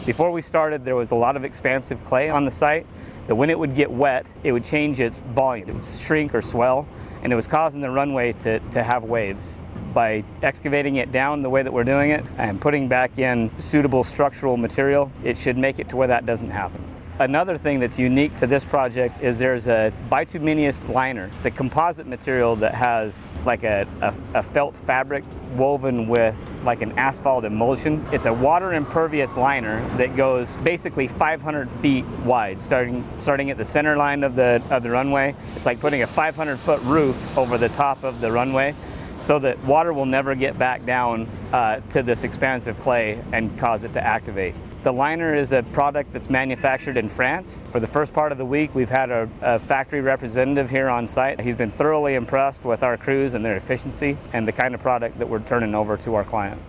Before we started, there was a lot of expansive clay on the site that when it would get wet, it would change its volume. It would shrink or swell, and it was causing the runway to have waves. By excavating it down the way that we're doing it and putting back in suitable structural material, it should make it to where that doesn't happen. Another thing that's unique to this project is there's a bituminous liner. It's a composite material that has like a felt fabric woven with like an asphalt emulsion. It's a water impervious liner that goes basically 500 feet wide, starting at the center line of the runway. It's like putting a 500-foot roof over the top of the runway, so that water will never get back down to this expansive clay and cause it to activate. The liner is a product that's manufactured in France. For the first part of the week, we've had a factory representative here on site. He's been thoroughly impressed with our crews and their efficiency and the kind of product that we're turning over to our client.